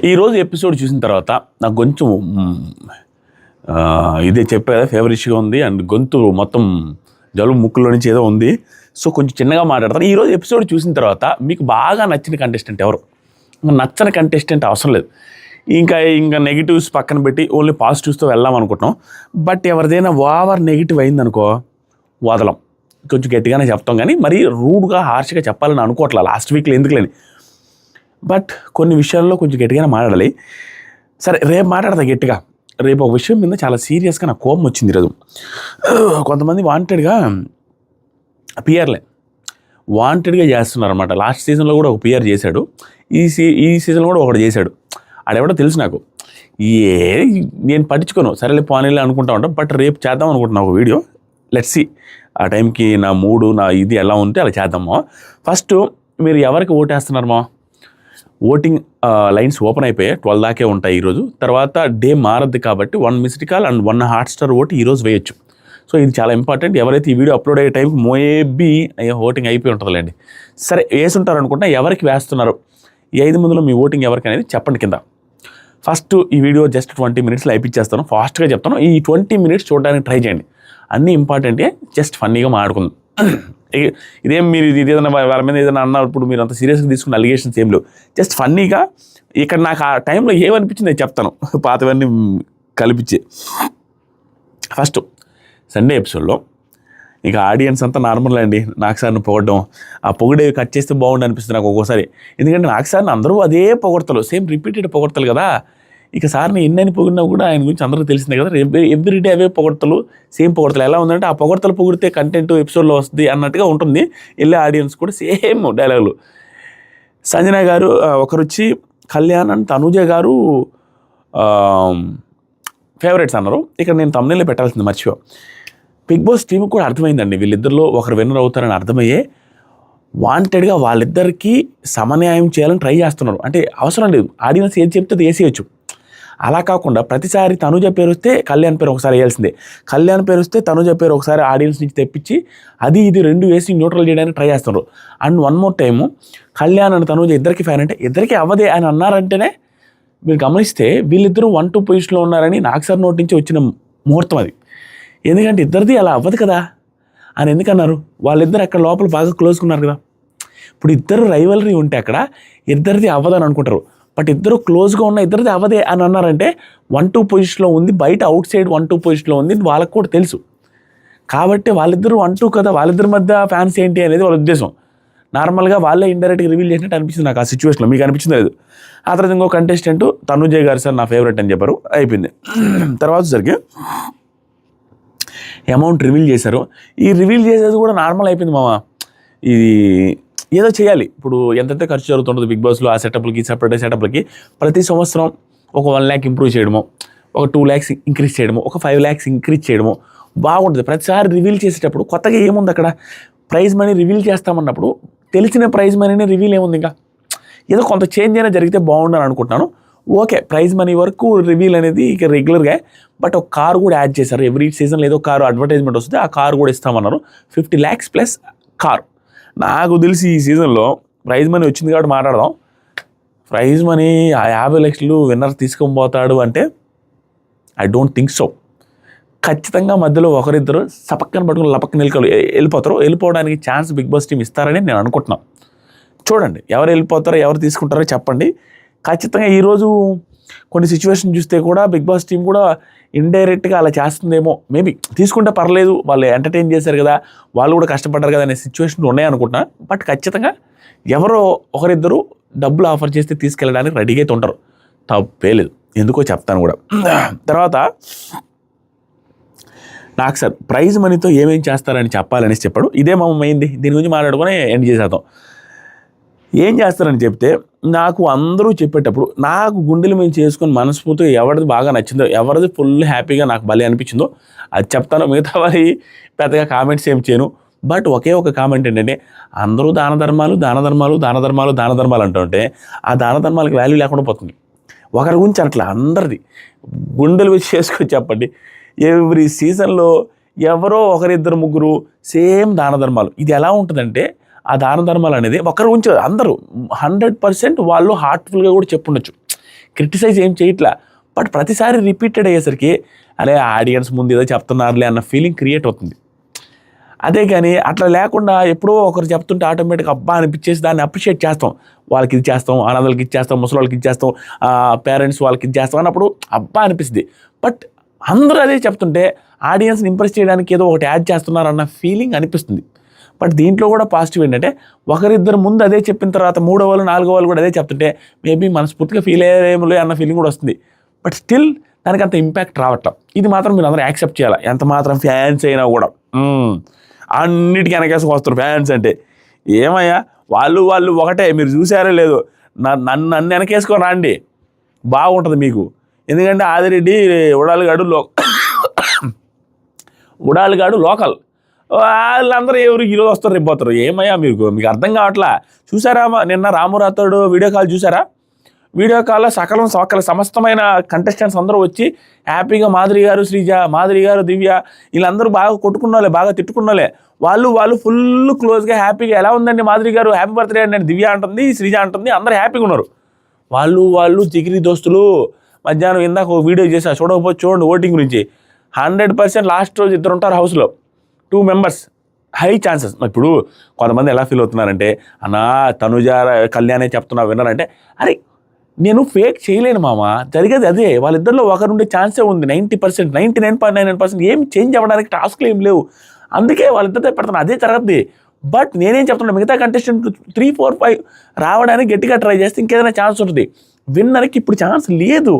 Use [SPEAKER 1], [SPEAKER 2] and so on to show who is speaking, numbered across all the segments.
[SPEAKER 1] ఈరోజు ఎపిసోడ్ చూసిన తర్వాత నాకు కొంచెం ఇదే చెప్పే కదా ఫేవరిష్గా ఉంది అండ్ గొంతు మొత్తం జలుబు ముక్కులో నుంచి ఏదో ఉంది. సో కొంచెం చిన్నగా మాట్లాడతాను. ఈరోజు ఎపిసోడ్ చూసిన తర్వాత మీకు బాగా నచ్చిన కంటెస్టెంట్ ఎవరు? నచ్చని కంటెస్టెంట్ అవసరం లేదు. ఇంకా నెగిటివ్స్ పక్కన పెట్టి ఓన్లీ పాజిటివ్స్తో వెళ్దాం అనుకుంటున్నాం. బట్ ఎవరిదైనా ఓవర్ నెగిటివ్ అయిందనుకో వదలం, కొంచెం గట్టిగానే చెప్తాం. కానీ మరీ రూడ్గా హార్ష్గా చెప్పాలని అనుకోవట్లా లాస్ట్ వీక్లో ఎందుకులేని. బట్ కొన్ని విషయాల్లో కొంచెం గట్టిగానే మాట్లాడాలి. సరే రేపు మాట్లాడతా గట్టిగా. రేపు ఒక విషయం మీద చాలా సీరియస్గా నాకు కోపం వచ్చింది ఈరోజు. కొంతమంది వాంటెడ్గా వాంటెడ్గా చేస్తున్నారు అనమాట. లాస్ట్ సీజన్లో కూడా ఒక పిఆర్ చేశాడు, ఈ సీజన్లో కూడా ఒకటి చేశాడు. ఆడెవడో తెలుసు నాకు. నేను పట్టించుకోను, సరేలే పోనీలే అనుకుంటా ఉంటాం. బట్ రేపు చేద్దాం అనుకుంటున్నా ఒక వీడియో. లెట్స్ సీ ఆ టైంకి నా మూడు నా ఇది ఎలా ఉంటే అలా చేద్దామా. ఫస్ట్ మీరు ఎవరికి ఓటేస్తున్నారమ్మా? ఓటింగ్ లైన్స్ ఓపెన్ అయిపోయాయి, 12 దాకే ఉంటాయి ఈరోజు. తర్వాత డే మారద్దు కాబట్టి 1 missed call and 1 Hotstar vote ఈరోజు వేయచ్చు. సో ఇది చాలా ఇంపార్టెంట్. ఎవరైతే ఈ వీడియో అప్లోడ్ అయ్యే టైంకి మేబీ ఓటింగ్ అయిపోయి ఉంటుందిలేండి. సరే వేసుంటారు అనుకుంటా. ఎవరికి వేస్తున్నారు, ఈ 5 మందిలో మీ ఓటింగ్ ఎవరికి అనేది చెప్పండి కింద. ఫస్ట్ ఈ వీడియో జస్ట్ 20 మినిట్స్లో అయిపించేస్తాను, ఫాస్ట్గా చెప్తాను. ఈ 20 మినిట్స్ చూడడానికి ట్రై చేయండి. అన్నీ ఇంపార్టెంటే, జస్ట్ ఫన్నీగా మాట్లాడుకుందాం. ఇదేం మీరు ఇది ఏదైనా వాళ్ళ మీద ఏదైనా అన్నారు ఇప్పుడు మీరు అంత సీరియస్గా తీసుకున్న అలిగేషన్స్ ఏం లేవు. జస్ట్ ఫన్నీగా ఇక్కడ నాకు ఆ టైంలో ఏమనిపించింది నేను చెప్తాను, పాతవన్నీ కలిపించి. ఫస్ట్ సండే ఎపిసోడ్లో ఇక ఆడియన్స్ అంతా నార్మల్ అండి. నాకు సార్ని పొగడడం, ఆ పొగిడేవి కట్ చేస్తే బాగుండు అనిపిస్తుంది నాకు ఒక్కోసారి. ఎందుకంటే నాకు సార్ని అందరూ అదే పొగడతలు, సేమ్ రిపీటెడ్ పొగడతలు కదా. ఇక సార్ని ఎన్నని పొగిడినా కూడా ఆయన గురించి అందరికీ తెలిసిందే కదా. ఎవ్రీడే అవే పొగడతలు, సేమ్ పొగడతలు. ఎలా ఉందంటే ఆ పొగడతలు పొగిడితే కంటెంట్ ఎపిసోడ్లో వస్తుంది అన్నట్టుగా ఉంటుంది. వెళ్ళే ఆడియన్స్ కూడా సేమ్ డైలాగులు. సంజన గారు ఒకరు వచ్చి కళ్యాణ్ అండ్ తనుజ గారు ఫేవరెట్స్ అన్నారు. ఇక్కడ నేను తమ్నైల్లో పెట్టాల్సింది మర్చిపో. బిగ్ బాస్ టీమ్ కూడా అర్థమైందండి, వీళ్ళిద్దరిలో ఒకరు విన్నర్ అవుతారని అర్థమయ్యే వాంటెడ్గా వాళ్ళిద్దరికీ సమన్యాయం చేయాలని ట్రై చేస్తున్నారు. అంటే అవసరం లేదు, ఆడియన్స్ ఏది చెప్తే అది వేసేయచ్చు. అలా కాకుండా ప్రతిసారి తనుజ పేరు వస్తే కళ్యాణ్ పేరు ఒకసారి వేయాల్సిందే, కళ్యాణ్ పేరు వస్తే తనుజ పేరు ఒకసారి ఆడియన్స్ నుంచి తెప్పించి అది ఇది 2 వేసి న్యూట్రల్ చేయడానికి ట్రై చేస్తున్నారు. And 1 more time Kalyan and Tanuja ఇద్దరికి ఫ్యాన్ అంటే ఇద్దరికి అవ్వదే అని అన్నారంటేనే మీరు గమనిస్తే వీళ్ళిద్దరూ 1-2 పొజిషన్లో ఉన్నారని నాకు సార్ నోటి నుంచి వచ్చిన ముహూర్తం అది. ఎందుకంటే ఇద్దరిది అలా అవ్వదు కదా అని ఎందుకన్నారు? వాళ్ళిద్దరు అక్కడ లోపల బాగా క్లోజ్గా ఉన్నారు కదా. ఇప్పుడు ఇద్దరు రైవలరీ ఉంటే అక్కడ ఇద్దరిది అవ్వదని అనుకుంటారు. బట్ ఇద్దరు క్లోజ్గా ఉన్న ఇద్దరిది అవ్వదే అని అన్నారంటే 1-2 పొజిషన్లో ఉంది, బయట అవుట్ సైడ్ 1-2 పొజిషన్లో ఉంది, వాళ్ళకు కూడా తెలుసు. కాబట్టి వాళ్ళిద్దరు 1-2 కదా, వాళ్ళిద్దరి మధ్య ఫ్యాన్స్ ఏంటి అనేది వాళ్ళ ఉద్దేశం. నార్మల్గా వాళ్ళే ఇండైరెక్ట్గా రివీల్ చేసినట్టు అనిపించింది నాకు ఆ సిచ్యువేషన్లో. మీకు అనిపించింది లేదు? ఆ తర్వాత ఇంకో కంటెస్టెంట్ తనుజయ్ గారు సార్ నా ఫేవరెట్ అని చెప్పారు, అయిపోయింది. తర్వాత సరికి అమౌంట్ రివీల్ చేశారు. ఈ రివీల్ చేసేది కూడా నార్మల్ అయిపోయింది మామ. ఇది ఏదో చేయాలి. ఇప్పుడు ఎంతైతే ఖర్చు జరుగుతుంటుంది బిగ్ బాస్లో ఆ సెటప్లకి సెపరేట్ సెటప్లకి ప్రతి సంవత్సరం ఒక 1 lakh ఇంప్రూవ్ చేయడము, ఒక 2 lakhs ఇంక్రీజ్ చేయడము, ఒక 5 lakhs ఇంక్రీజ్ చేయడము బాగుంటుంది. ప్రతిసారి రివీల్ చేసేటప్పుడు కొత్తగా ఏముంది అక్కడ? ప్రైజ్ మనీ రివీల్ చేస్తామన్నప్పుడు తెలిసిన ప్రైజ్ మనీనే రివీల్ ఏముంది? ఇంకా ఏదో కొంత చేంజ్ అయినా జరిగితే బాగుండని అనుకుంటున్నాను. ఓకే, ప్రైజ్ మనీ వరకు రివీల్ అనేది ఇక రెగ్యులర్గా. బట్ ఒక కారు కూడా యాడ్ చేశారు. ఎవ్రీ సీజన్లో ఏదో కారు అడ్వర్టైజ్మెంట్ వస్తుంది, ఆ కారు కూడా ఇస్తామన్నారు. 50 lakhs ప్లస్ కారు. నాకు తెలిసి ఈ సీజన్లో ప్రైజ్ మనీ వచ్చింది కాబట్టి మాట్లాడదాం. ప్రైజ్ మనీ ఆ 50 lakhs విన్నర్ తీసుకొని పోతాడు అంటే ఐ డోంట్ థింక్ సో. ఖచ్చితంగా మధ్యలో ఒకరిద్దరు సపక్కన పట్టుకుని లపక్కన వెళ్ళిపోతారు. వెళ్ళిపోవడానికి ఛాన్స్ బిగ్ బాస్ టీం ఇస్తారని నేను అనుకుంటున్నాను. చూడండి ఎవరు వెళ్ళిపోతారో ఎవరు తీసుకుంటారో చెప్పండి. ఖచ్చితంగా ఈరోజు కొన్ని సిచ్యువేషన్ చూస్తే కూడా బిగ్ బాస్ టీం కూడా ఇండైరెక్ట్గా అలా చేస్తుందేమో. మేబీ తీసుకుంటే పర్లేదు, వాళ్ళు ఎంటర్టైన్ చేశారు కదా, వాళ్ళు కూడా కష్టపడ్డారు కదా అనే సిచ్యువేషన్లు ఉన్నాయనుకుంటున్నా. బట్ ఖచ్చితంగా ఎవరో ఒకరిద్దరు డబ్బులు ఆఫర్ చేస్తే తీసుకెళ్ళడానికి రెడీగా అయితే ఉంటారు, తప్పే లేదు. ఎందుకో చెప్తాను కూడా. తర్వాత నాకు సార్ ప్రైజ్ మనీతో ఏమేం చేస్తారని చెప్పాలనేసి చెప్పాడు. ఇదే మా అయింది, దీని గురించి మాట్లాడుకొని ఎండ్ చేసేద్దాం. ఏం చేస్తారని చెప్తే నాకు అందరూ చెప్పేటప్పుడు నాకు గుండెలు మేము చేసుకొని మనస్ఫూర్తిగా ఎవరిది బాగా నచ్చిందో, ఎవరిది ఫుల్ హ్యాపీగా నాకు భలే అనిపించిందో అది చెప్తాను. మిగతా వారి పెద్దగా కామెంట్స్ ఏం చేయను. బట్ ఒకే ఒక కామెంట్ ఏంటంటే అందరూ దాన ధర్మాలు అంటుంటే ఆ దాన ధర్మాలకు వాల్యూ లేకుండా పోతుంది. ఒకరి గురించి అట్లా అందరిది గుండెలు వచ్చి చేసుకొని చెప్పండి. ఎవ్రీ సీజన్లో ఎవరో ఒకరిద్దరు ముగ్గురు సేమ్ దాన ధర్మాలు. ఇది ఎలా ఉంటుందంటే ఆ దాన ధర్మాలు అనేది ఒకరి గురించి అందరూ 100% వాళ్ళు హార్ట్ఫుల్గా కూడా చెప్పుండొచ్చు. క్రిటిసైజ్ ఏం చేయట్లా. బట్ ప్రతిసారి రిపీటెడ్ అయ్యేసరికి అరే ఆడియన్స్ ముందు ఏదో చెప్తున్నారులే అన్న ఫీలింగ్ క్రియేట్ అవుతుంది. అదే కానీ అట్లా లేకుండా ఎప్పుడో ఒకరు చెప్తుంటే ఆటోమేటిక్గా అబ్బా అనిపించేసి దాన్ని అప్రిషియేట్ చేస్తాం. వాళ్ళకి ఇది చేస్తాం, అనాథలకి ఇచ్చేస్తాం, ముసలి వాళ్ళకి ఇచ్చేస్తాం, పేరెంట్స్ వాళ్ళకి ఇచ్చేస్తాం అన్నప్పుడు అబ్బా అనిపిస్తుంది. బట్ అందరూ అదే చెప్తుంటే ఆడియన్స్ని ఇంప్రెస్ చేయడానికి ఏదో ఒకటి యాడ్ చేస్తున్నారన్న ఫీలింగ్ అనిపిస్తుంది. బట్ దీంట్లో కూడా పాజిటివ్ ఏంటంటే ఒకరిద్దరు ముందు అదే చెప్పిన తర్వాత మూడో వాళ్ళు నాలుగో వాళ్ళు కూడా అదే చెప్తుంటే మేబీ మనస్ఫూర్తిగా ఫీల్ అయ్యేమో అన్న ఫీలింగ్ కూడా వస్తుంది. బట్ స్టిల్ దానికి అంత ఇంపాక్ట్ రావట్లేదు. ఇది మాత్రం మీరు అందరూ యాక్సెప్ట్ చేయాలి. ఎంత మాత్రం ఫ్యాన్స్ అయినా కూడా అన్నిటికీ వెనకేసుకు వస్తారు ఫ్యాన్స్ అంటే. ఏమయ్యా వాళ్ళు ఒకటే, మీరు చూసారో లేదో, నన్ను వెనకేసుకొని రండి బాగుంటుంది మీకు. ఎందుకంటే ఆదిరెడ్డి ఉడాలిగాడు లోకల్, వాళ్ళందరూ ఎవరు ఈరోజు వస్తారు రేపు పోతారు. ఏమయ్యా మీకు అర్థం కావట్లా. చూసారా నిన్న రాము రాథోడ్ వీడియో కాల్ చూసారా? వీడియో కాల్లో సకల సమస్తమైన కంటెస్టెంట్స్ అందరూ వచ్చి హ్యాపీగా మాధురి గారు శ్రీజ, మాధురి గారు దివ్య, వీళ్ళందరూ బాగా కొట్టుకున్నోలే, బాగా తిట్టుకున్నోలే. వాళ్ళు ఫుల్ క్లోజ్గా హ్యాపీగా ఎలా ఉందండి మాధురి గారు హ్యాపీ బర్త్డే అండి దివ్య అంటుంది, శ్రీజ అంటుంది, అందరూ హ్యాపీగా ఉన్నారు. వాళ్ళు జిగిరి దోస్తులు. మధ్యాహ్నం ఇందాక ఒక వీడియో చేశా, చూడకపోతే చూడండి. ఓటింగ్ గురించి 100% లాస్ట్ రోజు ఇద్దరు ఉంటారు హౌస్లో, 2 మెంబర్స్, హై ఛాన్సెస్. ఇప్పుడు కొంతమంది ఎలా ఫీల్ అవుతున్నారంటే అన్నా తనుజ కళ్యాణే చెప్తున్నా విన్నారంటే, అరే నేను ఫేక్ చేయలేను మామ, జరిగేది అదే. వాళ్ళిద్దరిలో ఒకరుండే ఛాన్సే ఉంది. 90%, 99.99% ఏం చేంజ్ అవ్వడానికి టాస్క్లు ఏం లేవు. అందుకే వాళ్ళిద్దరితో పెడతాను, అదే జరగద్ది. బట్ నేనేం చెప్తున్నా, మిగతా కంటెస్టెంట్ 3, 4, 5 రావడానికి గట్టిగా ట్రై చేస్తే ఇంకేదైనా ఛాన్స్ ఉంటుంది. విన్నర్కి ఇప్పుడు ఛాన్స్ లేదు.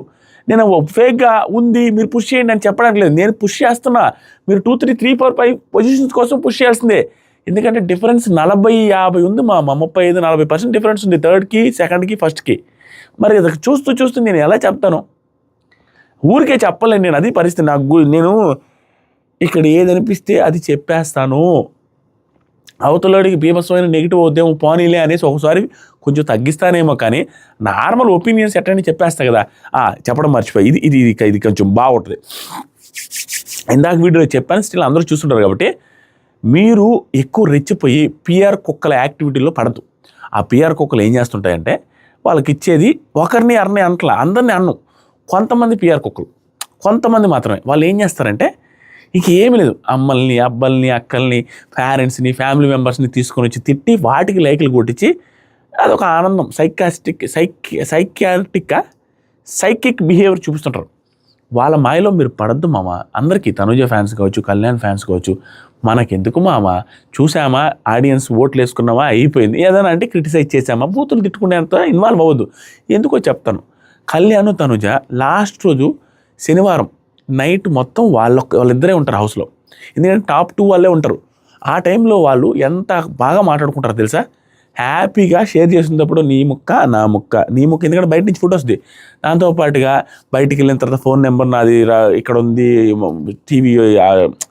[SPEAKER 1] నేను ఫేక్గా ఉంది మీరు పుష్ చేయండి అని చెప్పడానికి లేదు, నేను పుష్ చేస్తున్నా. మీరు 2, 3, 3, 4, 5 పొజిషన్స్ కోసం పుష్ చేయాల్సిందే. ఎందుకంటే డిఫరెన్స్ 40-50 ఉంది మా 35-40% డిఫరెన్స్ ఉంది థర్డ్కి, సెకండ్కి, ఫస్ట్కి. మరి అది చూస్తూ నేను ఎలా చెప్తాను? ఊరికే చెప్పలేను నేను, అది పరిస్థితి. నేను ఇక్కడ ఏదనిపిస్తే అది చెప్పేస్తాను. అవతలడికి బీభత్సమైన నెగిటివ్ ఉద్యమం పోనీలే అనేసి ఒకసారి కొంచెం తగ్గిస్తానేమో, కానీ నార్మల్ ఒపీనియన్స్ ఎట్టని చెప్పేస్తా కదా. చెప్పడం మర్చిపోయి, ఇది కొంచెం బాగుంటుంది. ఇందాక వీడియోలో చెప్పాను, స్టిల్ అందరూ చూస్తుంటారు కాబట్టి మీరు ఎక్కువ రెచ్చిపోయి పిఆర్ కుక్కల యాక్టివిటీలో పడద్దు. ఆ పిఆర్ కుక్కలు ఏం చేస్తుంటాయంటే వాళ్ళకి ఇచ్చేది ఒకరిని అరని అంటలా, అందరినీ అన్నం. కొంతమంది పిఆర్ కుక్కలు, కొంతమంది మాత్రమే. వాళ్ళు ఏం చేస్తారంటే ఇక ఏమీ లేదు, అమ్మల్ని, అబ్బల్ని, అక్కల్ని, పేరెంట్స్ని, ఫ్యామిలీ మెంబర్స్ని తీసుకొని వచ్చి తిట్టి వాటికి లైకులు కొట్టించి అదొక ఆనందం. సైకిక్ బిహేవియర్ చూపిస్తుంటారు. వాళ్ళ మాయలో మీరు పడద్దు మామ. అందరికీ తనుజ ఫ్యాన్స్ కావచ్చు, కళ్యాణ్ ఫ్యాన్స్ కావచ్చు, మనకెందుకు మామ, చూసామా ఆడియన్స్ ఓట్లు వేసుకున్నామా అయిపోయింది. ఏదైనా అంటే క్రిటిసైజ్ చేసామా, బూతులు తిట్టుకునేంత ఇన్వాల్వ్ అవ్వద్దు. ఎందుకో చెప్తాను. కళ్యాణ్ తనుజ లాస్ట్ రోజు శనివారం నైట్ మొత్తం వాళ్ళిద్దరే ఉంటారు హౌస్లో. ఎందుకంటే టాప్ 2 వాళ్ళే ఉంటారు. ఆ టైంలో వాళ్ళు ఎంత బాగా మాట్లాడుకుంటారు తెలుసా? హ్యాపీగా షేర్ చేసినప్పుడు నీ ముక్క నా ముక్క, నీ ముక్క. ఎందుకంటే బయట నుంచి ఫోటో వస్తుంది. దాంతోపాటుగా బయటికి వెళ్ళిన తర్వాత ఫోన్ నెంబర్ నాది ఇక్కడ ఉంది, టీవీ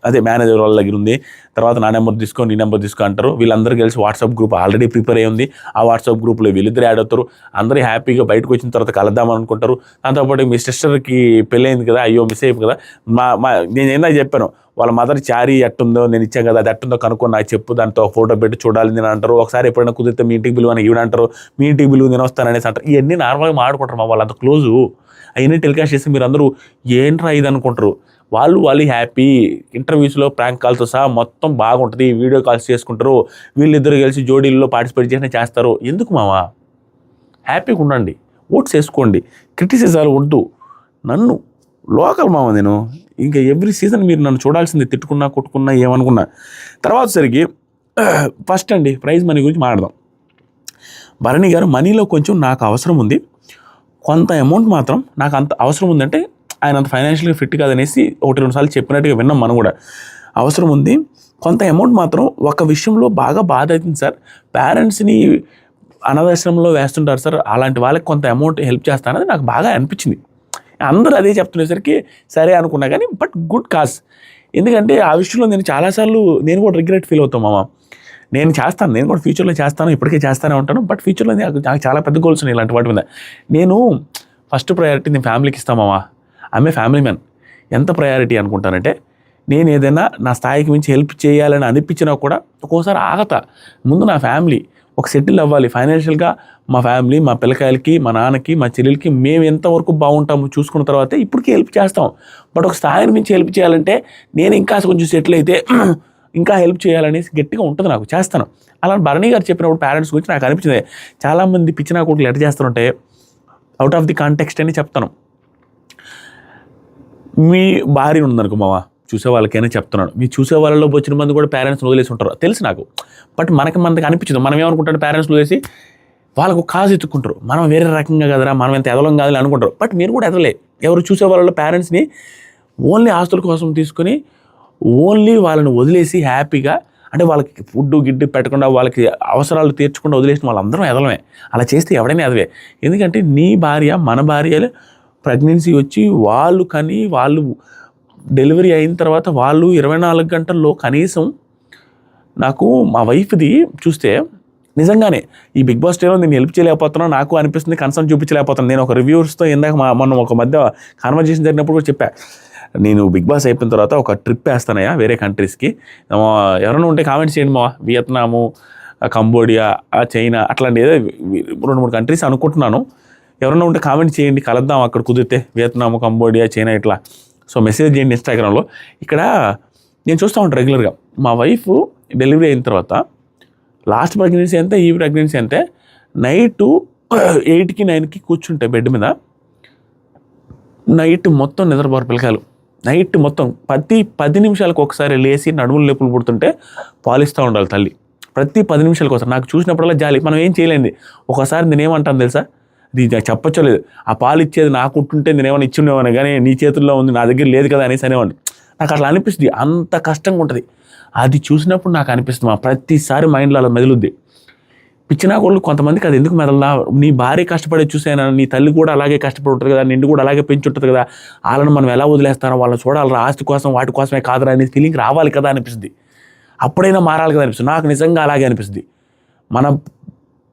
[SPEAKER 1] అదే మేనేజర్ వాళ్ళ దగ్గర ఉంది, తర్వాత నా నెంబర్ తీసుకో, నీ నెంబర్ తీసుకో అంటారు. వీళ్ళందరూ కలిసి వాట్సాప్ గ్రూప్ ఆల్రెడీ ప్రిపేర్ అయ్యి ఉంది. ఆ వాట్సాప్ గ్రూప్లో వీళ్ళిద్దరు యాడ్ అవుతారు. అందరూ హ్యాపీగా బయటకు వచ్చిన తర్వాత కలుద్దామని అనుకుంటారు. దాంతోపాటు మీ సిస్టర్కి పెళ్ళయింది కదా, అయ్యో మిస్ అయిపోయి కదా, నేను ఏందా చెప్పాను, వాళ్ళ మదర్ చారీ ఎట్టుందో నేను ఇచ్చాను కదా, అది ఎట్టుందో కనుక్కొని నాకు చెప్పు, దాంతో ఫోటో పెట్టి చూడాలి నేను అంటారు. ఒకసారి ఎప్పుడైనా కుదిరితే మీ ఇంటికి బిలువ అని ఈవిడ అంటారు, మీ ఇంటికి బిలువ నేను వస్తాననేసి అంటారు. ఇవన్నీ నార్మల్గా మాట్లాడుకుంటారు. మా వాళ్ళంత క్లోజు. అవన్నీ టెలికాస్ట్ చేసి మీరు అందరూ ఏంట్రా ఇది అనుకుంటారు. వాళ్ళు హ్యాపీ. ఇంటర్వ్యూస్లో ప్రాంక్ కాల్తో సహా మొత్తం బాగుంటుంది. వీడియో కాల్స్ చేసుకుంటారు. వీళ్ళిద్దరు కలిసి జోడీల్లో పార్టిసిపేట్ చేస్తారు. ఎందుకు మావా? హ్యాపీగా ఉండండి, ఓట్స్ వేసుకోండి, క్రిటిసిజాలు వద్దు. నన్ను లోకల్ మామ నేను ఇంకా ఎవ్రీ సీజన్ మీరు నన్ను చూడాల్సింది, తిట్టుకున్నా కొట్టుకున్నా ఏమనుకున్నా. తర్వాత సరికి ఫస్ట్ అండి ప్రైజ్ మనీ గురించి మాట్లాడదాం. భరణి గారు మనీలో కొంచెం నాకు అవసరం ఉంది, కొంత అమౌంట్ మాత్రం నాకు అంత అవసరం ఉందంటే ఆయన అంత ఫైనాన్షియల్గా ఫిట్ కాదనేసి 1-2 సార్లు చెప్పినట్టుగా విన్నాం మనం కూడా. అవసరం ఉంది, కొంత అమౌంట్ మాత్రం ఒక విషయంలో బాగా బాధ అవుతుంది సార్. పేరెంట్స్ని అనాథాశ్రమంలో వేస్తుంటారు సార్, అలాంటి వాళ్ళకి కొంత అమౌంట్ హెల్ప్ చేస్తానని నాకు బాగా అనిపించింది. అందరూ అదే చెప్తునేసరికి సరే అనుకున్నా, కానీ బట్ గుడ్ కాజ్. ఎందుకంటే ఆ విషయంలో నేను చాలాసార్లు నేను కూడా రిగ్రెట్ ఫీల్ అవుతాం మామ. నేను చేస్తాను, నేను కూడా ఫ్యూచర్లో చేస్తాను, ఇప్పటికే చేస్తూనే ఉంటాను. బట్ ఫ్యూచర్లో నాకు చాలా పెద్ద గోల్స్ ఉన్నాయి ఇలాంటి వాటి మీద. నేను ఫస్ట్ ప్రయారిటీ నేను ఫ్యామిలీకి ఇస్తాను మామ. ఆమె ఫ్యామిలీ మ్యాన్. ఎంత ప్రయారిటీ అనుకుంటానంటే, నేను ఏదైనా నా స్థాయికి మించి హెల్ప్ చేయాలని అనిపించినా కూడా ఒక్కోసారి ఆగతా. ముందు నా ఫ్యామిలీ ఒక సెటిల్ అవ్వాలి, ఫైనాన్షియల్గా మా ఫ్యామిలీ, మా పిల్లకాయలకి, మా నాన్నకి, మా చెల్లెలకి మేము ఎంతవరకు బాగుంటామో చూసుకున్న తర్వాతే ఇప్పటికీ హెల్ప్ చేస్తాం. బట్ ఒక స్థాయిని మించి హెల్ప్ చేయాలంటే నేను ఇంకా కొంచెం సెటిల్ అయితే ఇంకా హెల్ప్ చేయాలనేసి గట్టిగా ఉంటుంది, నాకు చేస్తాను. అలా భరణి గారు చెప్పినప్పుడు పేరెంట్స్ గురించి నాకు అనిపించింది. చాలామంది పిచ్చిన కొడుకులు ఎట్లా చేస్తారంటే అవుట్ ఆఫ్ ది కాంటెక్స్ట్ అని చెప్తాను. మీ భార్య ఉందనుకో మామ, చూసే వాళ్ళకైనా చెప్తున్నాను, మీ చూసే వాళ్ళలో వచ్చిన మంది కూడా పేరెంట్స్ని వదిలేసి ఉంటారు తెలుసు నాకు. బట్ మనకి అనిపించదు. మనం ఏమనుకుంటాం, పేరెంట్స్ వదిలేసి వాళ్ళకు కాజు ఎత్తుకుంటారు, మనం వేరే రకంగా కదరా, మనం ఎంత ఎదలం కాదని అనుకుంటారు. బట్ మీరు కూడా ఎదలే. ఎవరు చూసే వాళ్ళలో పేరెంట్స్ని ఓన్లీ ఆస్తుల కోసం తీసుకొని ఓన్లీ వాళ్ళని వదిలేసి హ్యాపీగా, అంటే వాళ్ళకి ఫుడ్ గిడ్డు పెట్టకుండా వాళ్ళకి అవసరాలు తీర్చకుండా వదిలేసిన వాళ్ళందరం ఎదలమే. అలా చేస్తే ఎవడైనా ఎదవే. ఎందుకంటే నీ భార్య, మన భార్యలు ప్రెగ్నెన్సీ వచ్చి వాళ్ళు డెలివరీ అయిన తర్వాత వాళ్ళు 24 గంటల్లో కనీసం, నాకు మా వైఫ్ది చూస్తే నిజంగానే ఈ బిగ్ బాస్ టైంలో నేను హెల్ప్ చేయలేకపోతున్నాను, నాకు అనిపిస్తుంది, కన్సర్న్ చూపించలేకపోతున్నాను. నేను ఒక రివ్యూవర్స్తో ఇందాక మొన్న ఒక మధ్య కాన్వర్జేషన్ జరిగినప్పుడు కూడా చెప్పా, నేను బిగ్ బాస్ అయిపోయిన తర్వాత ఒక ట్రిప్ వేస్తానయ్యా వేరే కంట్రీస్కి, ఎవరైనా ఉంటే కామెంట్స్ చేయండి మా, వియత్నాము, కంబోడియా, చైనా, అట్లాంటి ఏదో 2-3 కంట్రీస్ అనుకుంటున్నాను. ఎవరైనా ఉంటే కామెంట్ చేయండి, కలుద్దాం అక్కడ కుదిరితే, వియత్నాము, కంబోడియా, చైనా ఇట్లా. సో మెసేజ్ చేయండి ఇన్స్టాగ్రామ్లో. ఇక్కడ నేను చూస్తూ ఉంటాను రెగ్యులర్గా, మా వైఫ్ డెలివరీ అయిన తర్వాత లాస్ట్ ప్రెగ్నెన్సీ అంతే, ఈ ప్రెగ్నెన్సీ అంతే, నైటు 8కి 9కి కూర్చుంటే బెడ్ మీద, నైట్ మొత్తం నిద్రపోరు పిల్లకాయలు. నైట్ మొత్తం ప్రతి 10 నిమిషాలకు ఒకసారి లేచి నడుములు నొప్పులు పుడుతుంటే పాలిస్తూ ఉండాలి తల్లి. ప్రతి 10 నిమిషాలకు ఒకసారి. నాకు చూసినప్పుడల్లా జాలి. మనం ఏం చేయలేండి. ఒకసారి నేనేమంటాను తెలుసా, ఇది చెప్పచ్చలేదు, ఆ పాలు ఇచ్చేది నాకు ఉంటుంటే నేనేమైనా ఇచ్చిండేవాను, కానీ నీ చేతుల్లో ఉంది, నా దగ్గర లేదు కదా అనేసి అనేవాడిని. నాకు అట్లా అనిపిస్తుంది, అంత కష్టంగా ఉంటుంది. అది చూసినప్పుడు నాకు అనిపిస్తుంది, ప్రతిసారి మైండ్లో అలా మెదులుద్ది. పిచ్చినా కొడుకు కొంతమందికి అది ఎందుకు మెదలదా, నీ భార్య కష్టపడే చూసాను, నీ తల్లి కూడా అలాగే కష్టపడి ఉంటుంది కదా, నిండు కూడా అలాగే పెంచి ఉంటుంది కదా, వాళ్ళని మనం ఎలా వదిలేస్తానో, వాళ్ళని చూడాలి, ఆస్తి కోసం వాటి కోసమే కాదురా అనే ఫీలింగ్ రావాలి కదా అనిపిస్తుంది. అప్పుడైనా మారాలి కదా అనిపిస్తుంది. నాకు నిజంగా అలాగే అనిపిస్తుంది. మన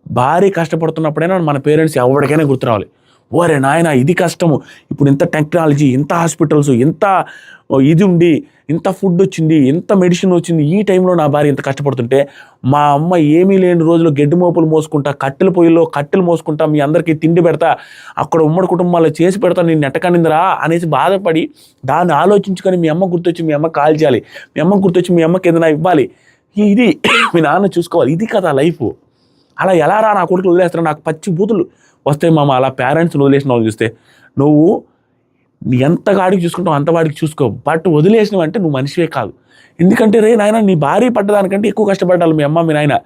[SPEAKER 1] భార్య కష్టపడుతున్నప్పుడైనా మన పేరెంట్స్ ఎవరికైనా గుర్తు రావాలి. ఓరే నాయన ఇది కష్టము, ఇప్పుడు ఇంత టెక్నాలజీ, ఇంత హాస్పిటల్స్, ఇంత ఇది ఉండి, ఇంత ఫుడ్ వచ్చింది, ఇంత మెడిసిన్ వచ్చింది, ఈ టైంలో నా భార్య ఇంత కష్టపడుతుంటే, మా అమ్మ ఏమీ లేని రోజులు గడ్డి మోపులు మోసుకుంటా, కట్టెల పొయ్యిలో కట్టెలు మోసుకుంటా, మీ అందరికీ తిండి పెడతా, అక్కడ ఉమ్మడి కుటుంబాల్లో చేసి పెడతా, నేను నెట్టకనిందిరా అనేసి బాధపడి, దాన్ని ఆలోచించుకొని మీ అమ్మ గుర్తొచ్చి మీ అమ్మ కాల్ చేయాలి, మీ అమ్మ గుర్తొచ్చి మీ అమ్మకి ఏదైనా ఇవ్వాలి, ఇది మీ నాన్న చూసుకోవాలి. ఇది కదా లైఫ్. అలా ఎలా రా నా కొడుకులు వదిలేస్తాను, నాకు పచ్చి బూతులు వస్తాయి మామ. అలా పేరెంట్స్ని వదిలేసిన వాళ్ళు చూస్తే, నువ్వు ఎంత వాడికి చూసుకుంటావు అంత వాడికి చూసుకో, బట్ వదిలేసినవంటే నువ్వు మనిషివే కాదు. ఎందుకంటే రే నాయన, నీ భార్య పడ్డదానికంటే ఎక్కువ కష్టపడ్డాలి మీ అమ్మ మీ నాయన.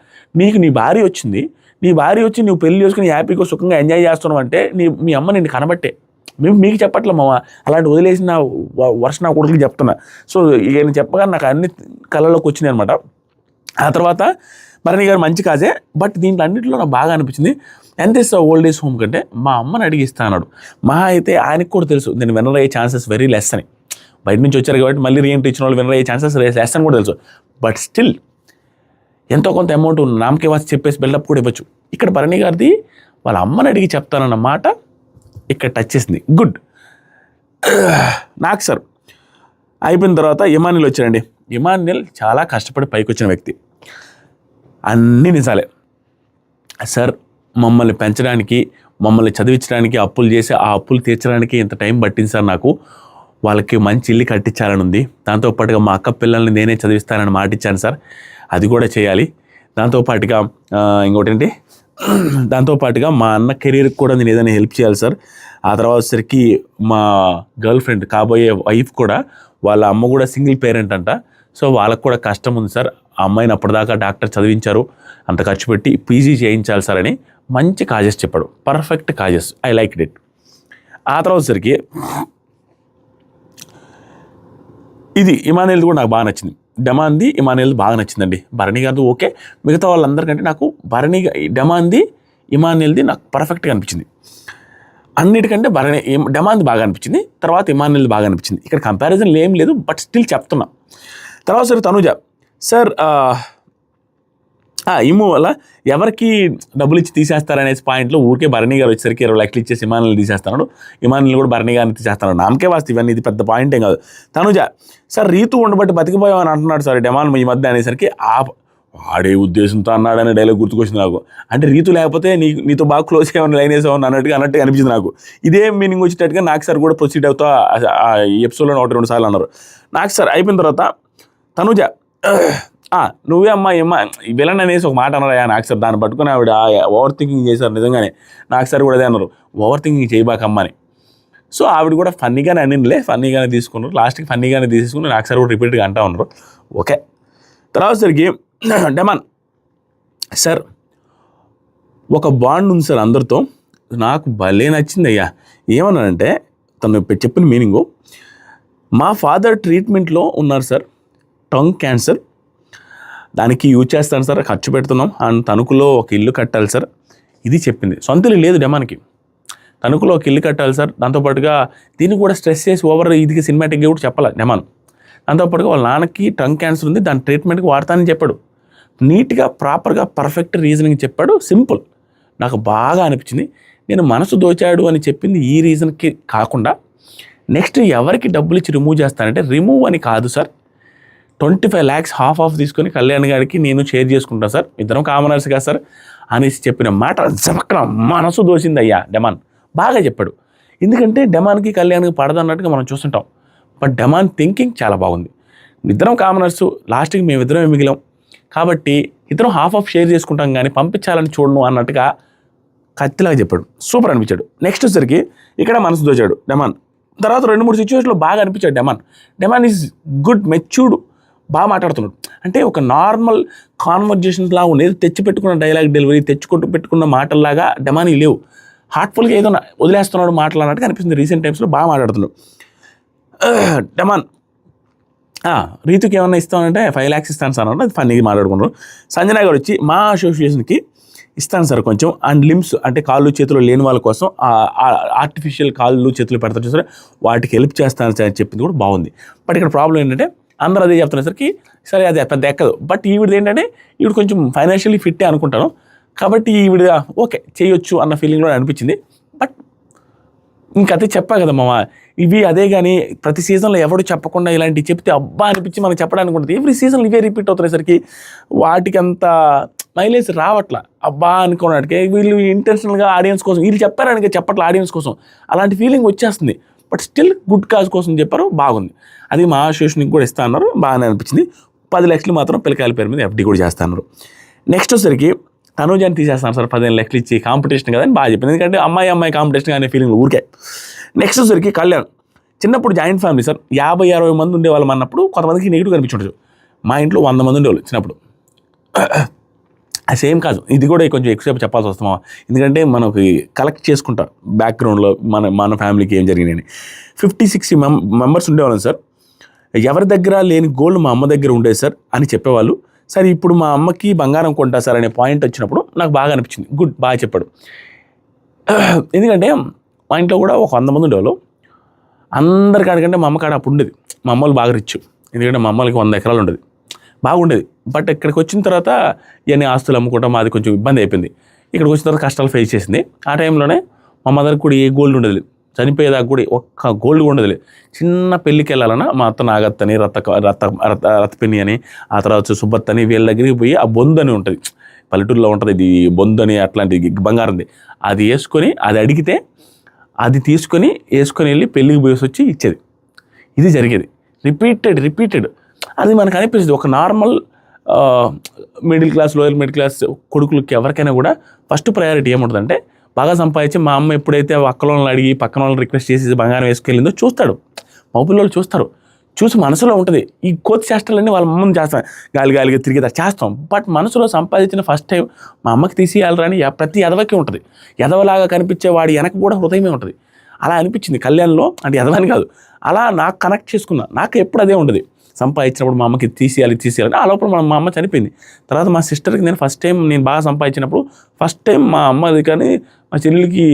[SPEAKER 1] నీకు నీ భార్య వచ్చింది, నీ భార్య వచ్చి నువ్వు పెళ్లి చేసుకుని హ్యాపీగా సుఖంగా ఎంజాయ్ చేస్తున్నావు అంటే మీ అమ్మ నిన్ను కనబట్టే. మీకు చెప్పట్లే మామ, అలాంటి వదిలేసిన వర్ష నా కొడుకుకి చెప్తున్నా. సో ఇక నేను చెప్పగానే నాకు అన్ని కళ్ళలోకి వచ్చినాయి అనమాట. ఆ తర్వాత భరణి గారు మంచి కాజే, బట్ దీంట్లో అన్నింటిలో నాకు బాగా అనిపించింది, ఎంత ఇస్తావు ఓల్డ్ ఏజ్ హోమ్ కంటే, మా అమ్మని అడిగి ఇస్తా అన్నాడు. మహా అయితే ఆయనకు కూడా తెలుసు నేను విన్నర్ అయ్యే ఛాన్సెస్ వెరీ లెస్ అని. బయట నుంచి వచ్చారు కాబట్టి మళ్ళీ రీఎంట్రీ ఇచ్చిన వాళ్ళు విన్నర్ అయ్యే ఛాన్సెస్ లెస్ అని కూడా తెలుసు. బట్ స్టిల్ ఎంతో కొంత అమౌంట్ నామకే వాసి చెప్పేసి బిల్డప్ కూడా ఇవ్వచ్చు. ఇక్కడ భరణి గారిది వాళ్ళ అమ్మని అడిగి చెప్తానన్న మాట ఇక్కడ టచ్ చేసింది. గుడ్. నాకు సార్ అయిపోయిన తర్వాత ఇమాన్యుల్ వచ్చారండి. ఇమాన్యుల్ చాలా కష్టపడి పైకి వచ్చిన వ్యక్తి, అన్నీ నిజాలే సార్. మమ్మల్ని పెంచడానికి, మమ్మల్ని చదివించడానికి అప్పులు చేసి ఆ అప్పులు తీర్చడానికి ఇంత టైం పట్టింది సార్. నాకు వాళ్ళకి మంచి ఇల్లు కట్టించాలని ఉంది. దాంతోపాటుగా మా అక్క పిల్లల్ని నేనే చదివిస్తానని మాట ఇచ్చాను సార్, అది కూడా చేయాలి. దాంతోపాటుగా ఇంకోటి ఏంటి, దాంతోపాటుగా మా అన్న కెరీర్కి కూడా నేను ఏదైనా హెల్ప్ చేయాలి సార్. ఆ తర్వాత సరికి మా గర్ల్ ఫ్రెండ్ కాబోయే వైఫ్ కూడా, వాళ్ళ అమ్మ కూడా సింగిల్ పేరెంట్ అంట. సో వాళ్ళకు కూడా కష్టం ఉంది సార్. ఆ అమ్మాయిని అప్పటిదాకా డాక్టర్ చదివించారు, అంత ఖర్చు పెట్టి పీజీ చేయించాలి సార్ అని మంచి కాజెస్ చెప్పాడు. Perfect causes, I like it. ఆ తర్వాత సరికి ఇది ఇమాన్యుల్ కూడా నాకు బాగా నచ్చింది. డెమాన్ది ఇమాన్యుల్ బాగా నచ్చిందండి. భరణి గారిది ఓకే, మిగతా వాళ్ళందరికంటే నాకు డెమాన్ది ఇమాన్యుల్ది నాకు పర్ఫెక్ట్గా అనిపించింది. అన్నిటికంటే డెమాన్ది బాగా అనిపించింది, తర్వాత ఇమాన్యుల్ బాగా అనిపించింది. ఇక్కడ కంపారిజన్ ఏం లేదు, బట్ స్టిల్ చెప్తున్నా. తర్వాత సరే తనుజ సార్, ఇమ్ము వల్ల ఎవరికి డబ్బులు ఇచ్చి తీసేస్తారనేసి పాయింట్లో ఊరికే భరణి గారు వచ్చేసరికి 20 లక్షలు ఇచ్చేసి ఇమాన్యుల్ తీసేస్తున్నాడు, ఇమాన్యుల్ కూడా భరణి గారిని తీసేస్తున్నాడు. నామకే వాస్తు ఇవన్నీ, ఇది పెద్ద పాయింట్ ఏం కాదు. తనుజ సార్ రీతు ఉండబట్టి బతికిపోయామని అంటున్నాడు సార్ డెమాన్ ఈ మధ్య అనేసరికి వాడే ఉద్దేశంతో అన్నాడనే డైలాగ్ గుర్తుకొచ్చింది నాకు. అంటే రీతు లేకపోతే నీతో బాగా క్లోజ్ ఏమన్నా లైన్ వేసామని అన్నట్టుగా అనిపించింది నాకు. ఇదే మీనింగ్ వచ్చేటట్టుగా నాకు సార్ కూడా ప్రొసీడ్ అవుతా ఈ ఎపిసోడ్లో 1-2 సార్లు అన్నారు. నాకు సార్ అయిపోయిన తర్వాత తనుజ నువ్వే అమ్మా విలన్ అనేసి ఒక మాట అన్నాడు నాకు సార్. దాన్ని పట్టుకుని ఆవిడ ఓవర్ థింకింగ్ చేశారు నిజంగానే. నాకు సార్ కూడా అదే అన్నారు, ఓవర్ థింకింగ్ చేయబాకమ్మా అని. సో ఆవిడ కూడా ఫన్నీగానే అనిలే, ఫన్నీగానే తీసుకున్నారు. లాస్ట్కి ఫన్నీగానే తీసుకుని నాకు సార్ కూడా రిపీట్గా అంటా ఉన్నారు. ఓకే, తర్వాత సరికి డెమాన్ సార్ ఒక బాండ్ ఉంది సార్ అందరితో, నాకు భలే నచ్చింది అయ్యా. ఏమన్నానంటే తను చెప్పిన మీనింగు, మా ఫాదర్ ట్రీట్మెంట్లో ఉన్నారు సార్, టంగ్ క్యాన్సర్, దానికి యూజ్ చేస్తాను సార్, ఖర్చు పెడుతున్నాం, అండ్ తణుకులో ఒక ఇల్లు కట్టాలి సార్. ఇది చెప్పింది. సొంత ఇల్లు లేదు డెమాన్కి, తణుకులో ఒక ఇల్లు కట్టాలి సార్. దాంతోపాటుగా దీన్ని కూడా స్ట్రెస్ చేసి ఓవర్ ఇదికి సినిమాటిక్గా కూడా చెప్పాలి డెమాన్. దాంతోపాటుగా వాళ్ళ నాన్నకి టంగ్ క్యాన్సర్ ఉంది, దాని ట్రీట్మెంట్కి వాడతానని చెప్పాడు. నీట్గా ప్రాపర్గా పర్ఫెక్ట్ రీజనింగ్ చెప్పాడు. సింపుల్, నాకు బాగా అనిపించింది. నేను మనసు దోచాడు అని చెప్పింది ఈ రీజన్కి కాకుండా నెక్స్ట్ ఎవరికి డబ్బులు ఇచ్చి రిమూవ్ చేస్తానంటే, రిమూవ్ అని కాదు సార్, 25 lakhs హాఫ్ తీసుకొని కళ్యాణ్ గారికి నేను షేర్ చేసుకుంటాను సార్, ఇద్దరం కామనర్స్ కదా సార్ అనేసి చెప్పిన మాట జపక్కన మనసు దోసింది అయ్యా డెమాన్. బాగా చెప్పాడు. ఎందుకంటే డెమాన్కి కళ్యాణ్కి పడదన్నట్టుగా మనం చూస్తుంటాం, బట్ డెమాన్ థింకింగ్ చాలా బాగుంది. ఇద్దరం కామనర్స్, లాస్ట్కి మేమిద్దరమే మిగిలాం కాబట్టి ఇద్దరం హాఫ్ షేర్ చేసుకుంటాం కానీ పంపించాలని చూడను అన్నట్టుగా కత్తిలాగా చెప్పాడు. సూపర్ అనిపించాడు. నెక్స్ట్ వచ్చరికి ఇక్కడ మనసు దోచాడు డెమాన్. తర్వాత 2-3 సిచ్యువేషన్లో బాగా అనిపించాడు Demon. Demon is good, matured, బాగా మాట్లాడుతున్నాడు. అంటే ఒక నార్మల్ కాన్వర్జేషన్స్ లాగా ఉండేది, తెచ్చి పెట్టుకున్న డైలాగ్ డెలివరీ, తెచ్చుకుంటూ పెట్టుకున్న మాటల్లాగా డెమాన్ లేవు. హార్ట్ఫుల్గా ఏదో వదిలేస్తున్నాడు మాటలు అన్నట్టుగా అనిపిస్తుంది. రీసెంట్ టైమ్స్లో బాగా మాట్లాడుతున్నాడు డెమాన్. రీతుకి ఏమన్నా ఇస్తానంటే 5 lakhs ఇస్తాను సార్ అంటే ఫన్నీగా మాట్లాడుకున్నారు. సంజనా గారు వచ్చి మా అసోసియేషన్కి ఇస్తాను సార్ కొంచెం, అండ్ లిమ్స్ అంటే కాళ్ళు చేతులు లేని వాళ్ళ కోసం ఆర్టిఫిషియల్ కాళ్ళు చేతులు పెడతారు చూసారా, వాటికి హెల్ప్ చేస్తాను సార్ అని చెప్పింది కూడా బాగుంది. బట్ ఇక్కడ ప్రాబ్లం ఏంటంటే అందరూ అదే చెప్తున్నసరికి సరే అది పెద్ద ఎక్కదు. బట్ ఈవిడ ఏంటంటే ఈవిడ కొంచెం ఫైనాన్షియల్లీ ఫిట్టే అనుకుంటాను కాబట్టి ఈవిడ ఓకే చేయొచ్చు అన్న ఫీలింగ్ కూడా అనిపించింది. బట్ ఇంకదే చెప్పా కదా మామ, ఇవి అదే కానీ ప్రతి సీజన్లో ఎవడు చెప్పకుండా ఇలాంటివి చెప్తే అబ్బా అనిపించి మనం చెప్పడానికి ఉంటుంది. ఎవ్రీ సీజన్లో ఇవే రిపీట్ అవుతున్నసరికి వాటికి అంత మైలేజ్ రావట్లా. అబ్బా అనుకోవడానికి వీళ్ళు ఇంటెన్షనల్గా ఆడియన్స్ కోసం వీళ్ళు చెప్పారని చెప్పట్లా, ఆడియన్స్ కోసం అలాంటి ఫీలింగ్ వచ్చేస్తుంది. బట్ స్టిల్ గుడ్ కాజ్ కోసం చెప్పారు, బాగుంది. అది మా అసోసియేషన్కి కూడా ఇస్తా అన్నారు, బాగానే అనిపించింది. 10 lakhs మాత్రం పిల్లకాయల పేరు మీద FD కూడా చేస్తా అన్నారు. నెక్స్ట్ వచ్చేసరికి తనుజాని తీసేస్తాను సార్ 15 lakhs ఇచ్చి, కాంపిటీషన్ కదా అని బాగా చెప్పింది. ఎందుకంటే అమ్మాయి కాంపిటీషన్ అనే ఫీలింగ్ ఊరికే. నెక్స్ట్ వచ్చేసరికి కళ్యాణ్ చిన్నప్పుడు జాయింట్ ఫ్యామిలీ సార్, 50-60 మంది ఉండేవాళ్ళం అన్నప్పుడు కొంతమందికి నెగిటివ్ కనిపించవచ్చు. మా ఇంట్లో 100 మంది ఉండేవాళ్ళు చిన్నప్పుడు. సేమ్ కాదు, ఇది కూడా కొంచెం ఎక్కువసేపు చెప్పాల్సి వస్తామా, ఎందుకంటే మనకి కలెక్ట్ చేసుకుంటాం బ్యాక్గ్రౌండ్లో మన ఫ్యామిలీకి ఏం జరిగినాయని. 50-60 మెంబర్స్ ఉండేవాళ్ళం సార్. ఎవరి దగ్గర లేని గోల్డ్ మా అమ్మ దగ్గర ఉండేది సార్ అని చెప్పేవాళ్ళు. సరే ఇప్పుడు మా అమ్మకి బంగారం కొంటా సార్ అనే పాయింట్ వచ్చినప్పుడు నాకు బాగా అనిపించింది. గుడ్, బాగా చెప్పాడు. ఎందుకంటే మా ఇంట్లో కూడా ఒక 100 మంది ఉండేవాళ్ళు. అందరికాడికంటే మా అమ్మకాడ అప్పుడు ఉండేది. మా అమ్మలు బాగా రిచ్, ఎందుకంటే మా అమ్మలకి 100 ఎకరాలు ఉండేది, బాగుండేది. బట్ ఇక్కడికి వచ్చిన తర్వాత ఇవన్నీ ఆస్తులు అమ్ముకోవడం అది కొంచెం ఇబ్బంది అయిపోయింది. ఇక్కడికి వచ్చిన తర్వాత కష్టాలు ఫేస్ చేసింది. ఆ టైంలోనే మా మదర్కి కూడా ఏ గోల్డ్ ఉండదు, చనిపోయేదాకా కూడా ఒక్క గోల్డ్ కూడా ఉండదు. చిన్న పెళ్ళికి వెళ్ళాలన్నా మా అత్త నాగత్తని రత్తపిన్ని అని, ఆ తర్వాత సుబ్బత్తని వీళ్ళ దగ్గరికి పోయి ఆ బొందు అని ఉంటుంది, పల్లెటూరులో ఉంటుంది ఇది బొందు అని, అట్లాంటి బంగారంది, అది వేసుకొని అది అడిగితే అది తీసుకొని వేసుకొని వెళ్ళి పెళ్ళికి పోయేసి వచ్చి ఇచ్చేది. ఇది జరిగేది రిపీటెడ్. అది మనకు అనిపిస్తుంది. ఒక normal middle class, lower middle class కొడుకులకి ఎవరికైనా కూడా ఫస్ట్ ప్రయారిటీ ఏముంటుందంటే, బాగా సంపాదించి మా అమ్మ ఎప్పుడైతే అక్కల వాళ్ళని అడిగి పక్కన వాళ్ళని రిక్వెస్ట్ చేసి బంగారం వేసుకెళ్ళిందో చూస్తాడు, మా పిల్లలు చూస్తారు. చూసి మనసులో ఉంటుంది ఈ కోతి చేష్టలన్నీ వాళ్ళ అమ్మని చేస్తాం, గాలిగా తిరిగి చేస్తాం. బట్ మనసులో సంపాదించిన ఫస్ట్ టైం మా అమ్మకి తీసేయాలరా అని ప్రతి ఎదవకి ఉంటుంది. ఎదవలాగా కనిపించేవాడి వెనక కూడా హృదయమే ఉంటుంది. అలా అనిపించింది కళ్యాణ్లో. అంటే ఎదవని కాదు, అలా నాకు కనెక్ట్ చేసుకున్నా. నాకు ఎప్పుడు అదే ఉంటుంది, సంపాదించినప్పుడు మా అమ్మకి తీసేయాలి. ఆ లోపల మా అమ్మ చనిపోయింది. తర్వాత మా సిస్టర్కి నేను బాగా సంపాదించినప్పుడు ఫస్ట్ టైం మా అమ్మది కానీ మా చెల్లెలకి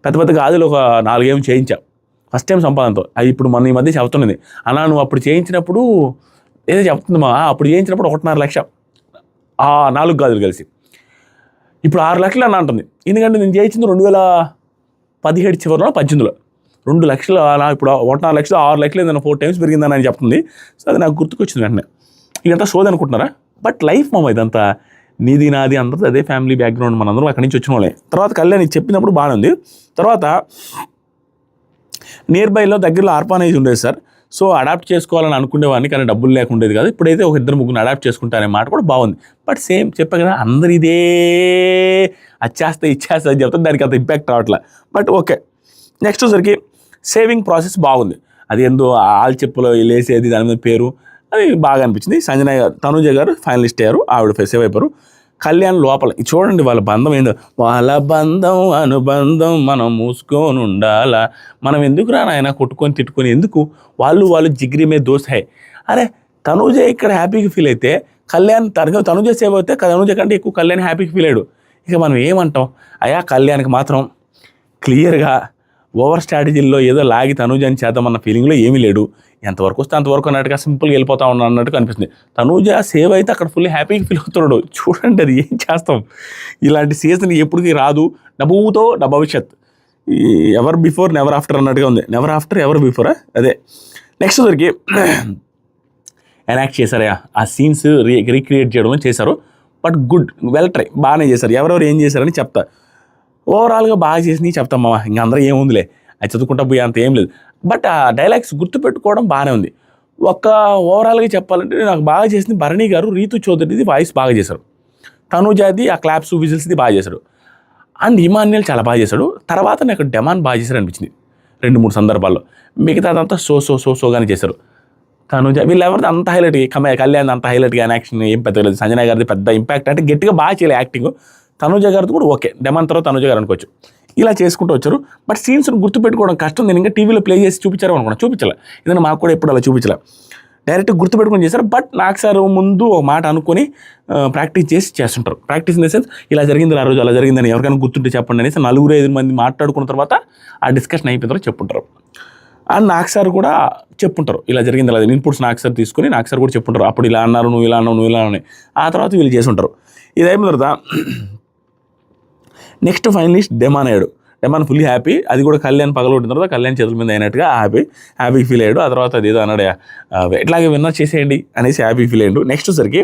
[SPEAKER 1] పెద్ద గాజులు ఒక 4 ఏమో చేయించాం ఫస్ట్ టైం సంపాదనతో. అది ఇప్పుడు మన ఈ మధ్య చెప్తున్నది అలా, నువ్వు అప్పుడు చేయించినప్పుడు ఏదో చెప్తుంది అప్పుడు చేయించినప్పుడు 1.5 లక్ష 4 గాజులు కలిసి, ఇప్పుడు 6 లక్షలు అని అంటుంది. ఎందుకంటే నేను చేయించింది 2017 చివరిలో 18లో 2 లక్షలు. అలా ఇప్పుడు 1.5 లక్షలు 6 లక్షలు ఏదైనా 4 times పెరిగిందని అని చెప్తుంది. సో అది నాకు గుర్తుకొచ్చింది వెంటనే. ఇదంతా సోది అనుకుంటున్నారా? బట్ లైఫ్ మామ ఇదంతా, నీది నాది అందరిది అదే ఫ్యామిలీ బ్యాక్గ్రౌండ్, మనందరం అక్కడి నుంచి వచ్చిన వాళ్ళే. తర్వాత కళ్యాణ్ చెప్పినప్పుడు బాగానే ఉంది. తర్వాత నియర్ బైలో దగ్గరలో ఆర్ఫానేజ్ ఉండేది సార్. సో అడాప్ట్ చేసుకోవాలని అనుకునేవాడిని, కానీ డబ్బులు లేకుండేది కాదు. ఇప్పుడైతే ఒక 2-3 అడాప్ట్ చేసుకుంటారనే మాట కూడా బాగుంది. బట్ సేమ్ చెప్పా కదా, అందరు ఇదే ఇచ్చేస్తే అని చెప్తే దానికి అంత ఇంపాక్ట్ రావట్లే. But okay. నెక్స్ట్ వచ్చరికి సేవింగ్ ప్రాసెస్ బాగుంది. అది ఏందో ఆల్ చెప్పులో లేసేది దాని మీద పేరు, అది బాగా అనిపించింది. సంజన గారు, తనుజ గారు ఫైనలిస్ట్ అయ్యారు, ఆవిడ సేవ్ అయిపోయారు. కళ్యాణ్ లోపల చూడండి వాళ్ళ బంధం ఏందో, వాళ్ళ బంధం అనుబంధం మనం మూసుకొని ఉండాలా, మనం ఎందుకు రా నాయన కొట్టుకొని తిట్టుకొని ఎందుకు, వాళ్ళు జిగ్రీ మీద దోస్ హై. అరే తనుజ ఇక్కడ హ్యాపీగా ఫీల్ అయితే కళ్యాణ్ తనుజ సేవ్ అయితే తనుజ కంటే ఎక్కువ కళ్యాణ్ హ్యాపీగా ఫీల్ అయ్యాడు. ఇక మనం ఏమంటాం, అయ్యా కళ్యాణ్కి మాత్రం క్లియర్గా ఓవర్ స్ట్రాటజీల్లో ఏదో లాగి తనూజని చేద్దామన్న ఫీలింగ్లో ఏమీ లేడు. ఎంతవరకు వస్తే అంతవరకు అన్నట్టుగా సింపుల్గా వెళ్ళిపోతా ఉన్నాడు అన్నట్టుగా అనిపిస్తుంది. తనూజ సేవ్ అయితే అక్కడ ఫుల్ హ్యాపీగా ఫీల్ అవుతున్నాడు. చూడండి అది ఏం చేస్తాం, ఇలాంటి సీజన్ ఎప్పటికీ రాదు. డబ్బుతో భవిష్యత్, ఎవర్ బిఫోర్ నెవర్ ఆఫ్టర్ అన్నట్టుగా ఉంది. నెవర్ ఆఫ్టర్ ఎవర్ బిఫోరా అదే. నెక్స్ట్ వచ్చరికి ఎనాక్ట్ చేశారు, ఆ సీన్స్ రీక్రియేట్ చేయడం చేశారు. బట్ గుడ్, వెల్ ట్రై, బాగానే చేశారు. ఎవరెవరు ఏం చేశారని చెప్తా. ఓవరాల్గా బాగా చేసినవి చెప్తాం మామ, ఇంక అందరూ ఏముందిలే అది చదువుకుంటా పోయి అంత ఏం లేదు. బట్ ఆ డైలాగ్స్ గుర్తుపెట్టుకోవడం బాగానే ఉంది. ఓవరాల్గా చెప్పాలంటే నాకు బాగా చేసింది భరణి గారు, రీతు చౌదరిది వాయిస్ బాగా చేశారు. తనుజాది ఆ క్లాప్స్ విజిల్స్ది బాగా చేశాడు. అండ్ ఇమాన్యుయల్ చాలా బాగా చేశాడు. తర్వాత నాకు డెమాన్ బాగా చేశారు అనిపించింది 2-3 సందర్భాల్లో. మిగతా అదంతా సోగానే చేశారు. తనుజ వీళ్ళెవరిది అంత హైలైట్, కళ్యాణ్ అంత హైలైట్గా యాక్షన్ ఏం పెద్ద లేదు. సంజన గారిది పెద్ద ఇంపాక్ట్ అంటే గట్టిగా బాగా చేయలేదు యాక్టింగ్. తనుజ గారిది కూడా ఓకే, డెమాన్ తర్వాత తనుజ గారు అనుకోవచ్చు. ఇలా చేసుకుంటూ వచ్చారు. బట్ సీన్స్ని గుర్తుపెట్టుకోవడం కష్టం. నేను ఇంకా టీవీలో ప్లే చేసి చూపించారు అనుకున్నా, చూపించలే. ఏదైనా మాకు కూడా ఎప్పుడు అలా చూపించలే, డైరెక్ట్ గుర్తుపెట్టుకొని చేశారు. బట్ నాకు సార్ ముందు ఒక మాట అనుకొని ప్రాక్టీస్ చేసి చేస్తుంటారు. ప్రాక్టీస్ ఇన్ ద సెన్స్ ఇలా జరిగింది ఆ రోజు అలా జరిగిందని ఎవరికైనా గుర్తుంటే చెప్పండి అనేసి 4-5 మంది మాట్లాడుకున్న తర్వాత ఆ డిస్కషన్ అయిపోయిన తర్వాత చెప్పుంటారు. అండ్ నాకు సార్ కూడా చెప్పుంటారు ఇలా జరిగింది అలా, ఇన్పుట్స్ నాకు సార్ తీసుకుని నాకు సార్ కూడా చెప్పుంటారు. అప్పుడు ఇలా అన్నారు, నువ్వు ఇలా అన్నావు, నువ్వు ఇలా అని. ఆ తర్వాత వీళ్ళు చేసి ఉంటారు. ఇది అయిపోయిన తర్వాత నెక్స్ట్ ఫైనలిస్ట్ డెమాన్ అయ్యాడు. Demon fully happy. అది కూడా కళ్యాణ్ పగలగొట్టిన తర్వాత కళ్యాణ్ చేతుల మీద అయినట్టుగా హ్యాపీ ఫీల్ అయ్యాడు. ఆ తర్వాత అది ఏదో అన్నాడు, ఎట్లాగే విన్నర్ చేసేయండి అనేసి హ్యాపీ ఫీల్ అయ్యాడు. నెక్స్ట్ వచ్చరికి